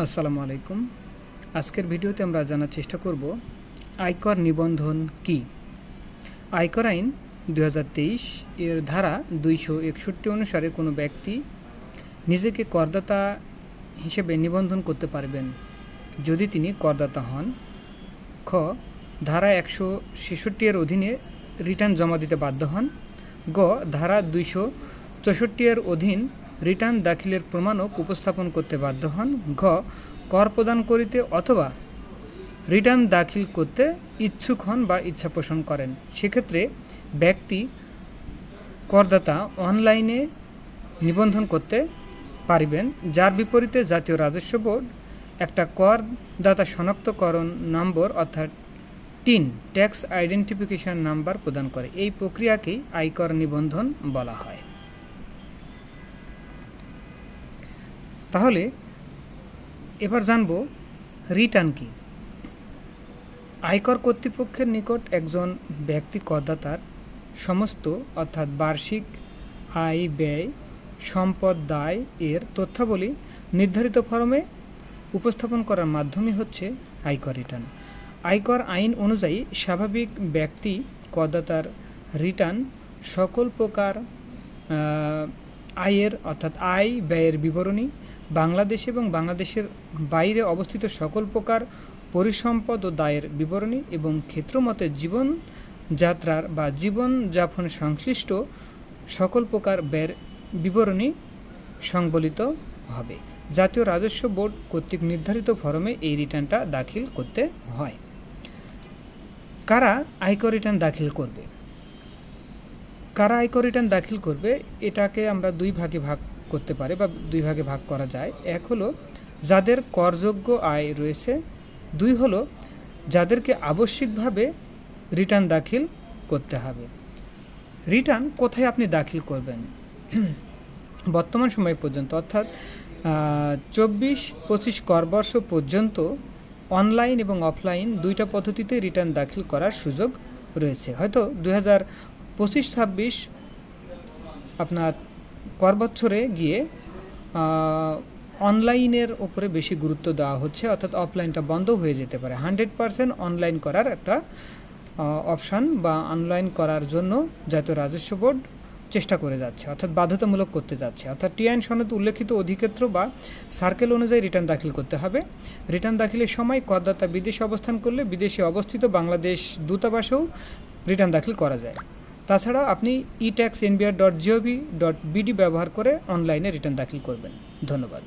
আসসালামু আলাইকুম। আজকের ভিডিওতে আমরা জানার চেষ্টা করব আয়কর নিবন্ধন কি। আয়কর আইন 2023 এর ধারা 261 অনুসারে কোনো ব্যক্তি নিজেকে করদাতা হিসেবে নিবন্ধন করতে পারবেন যদি তিনি করদাতা হন। খ, ধারা 166 এর অধীনে রিটার্ন জমা দিতে বাধ্য হন। গ, ধারা 264 এর অধীন রিটার্ন দাখিলের প্রমাণক উপস্থাপন করতে বাধ্য হন। ঘ, কর প্রদান করিতে অথবা রিটার্ন দাখিল করতে ইচ্ছুক হন বা ইচ্ছা পোষণ করেন। সেক্ষেত্রে ব্যক্তি করদাতা অনলাইনে নিবন্ধন করতে পারিবেন, যার বিপরীতে জাতীয় রাজস্ব বোর্ড একটা করদাতা শনাক্তকরণ নম্বর অর্থাৎ টিন ট্যাক্স আইডেন্টিফিকেশন নাম্বার প্রদান করে। এই প্রক্রিয়াকেই আয়কর নিবন্ধন বলা হয়। তাহলে এবার জানব রিটার্ন কি। আয়কর কর্তৃপক্ষের নিকট একজন ব্যক্তি করদাতার সমস্ত অর্থাৎ বার্ষিক আয় ব্যয় সম্পদ দায় এর তথ্যাবলী নির্ধারিত ফরমে উপস্থাপন করার মাধ্যমই হচ্ছে আয়কর রিটার্ন। আয়কর আইন অনুযায়ী স্বাভাবিক ব্যক্তি করদাতার রিটার্ন সকল প্রকার আয়ের অর্থাৎ আয় ব্যয়ের বিবরণী, বাংলাদেশ এবং বাংলাদেশের বাইরে অবস্থিত সকল প্রকার পরিসম্পদ ও দায়ের বিবরণী এবং ক্ষেত্রমতে জীবনযাত্রার বা জীবনযাপন সংশ্লিষ্ট সকল প্রকার ব্যয়ের বিবরণী সংবলিত হবে। জাতীয় রাজস্ব বোর্ড কর্তৃক নির্ধারিত ফরমে এই রিটার্নটা দাখিল করতে হয়। কারা আয়কর রিটার্ন দাখিল করবে? কারা আয়কর রিটার্ন দাখিল করবে এটাকে আমরা দুই ভাগে ভাগ করতে পারে বা দুই ভাগে ভাগ করা যায়। এক হলো যাদের করযোগ্য আয় রয়েছে, দুই হলো যাদেরকে আবশ্যিকভাবে রিটার্ন দাখিল করতে হবে। রিটার্ন কোথায় আপনি দাখিল করবেন? বর্তমান সময় পর্যন্ত অর্থাৎ 24-25 করবর্ষ পর্যন্ত অনলাইন এবং অফলাইন দুইটা পদ্ধতিতে রিটার্ন দাখিল করার সুযোগ রয়েছে। হয়তো 2025-26 আপনার কর বছরে গিয়ে অনলাইনের ওপরে বেশি গুরুত্ব দেওয়া হচ্ছে, অর্থাৎ অফলাইনটা বন্ধ হয়ে যেতে পারে। 100% অনলাইন করার একটা অপশান বা অনলাইন করার জন্য জাতীয় রাজস্ব বোর্ড চেষ্টা করে যাচ্ছে, অর্থাৎ বাধ্যতামূলক করতে যাচ্ছে। অর্থাৎ টি আইন সনদ উল্লেখিত অধিক্ষেত্র বা সার্কেল অনুযায়ী রিটার্ন দাখিল করতে হবে। রিটার্ন দাখিলের সময় করদাতা বিদেশে অবস্থান করলে বিদেশে অবস্থিত বাংলাদেশ দূতাবাসেও রিটার্ন দাখিল করা যায়। তাছাড়া আপনি etaxnbr.gov.bd ব্যবহার করে অনলাইনে রিটার্ন দাখিল করবেন। ধন্যবাদ।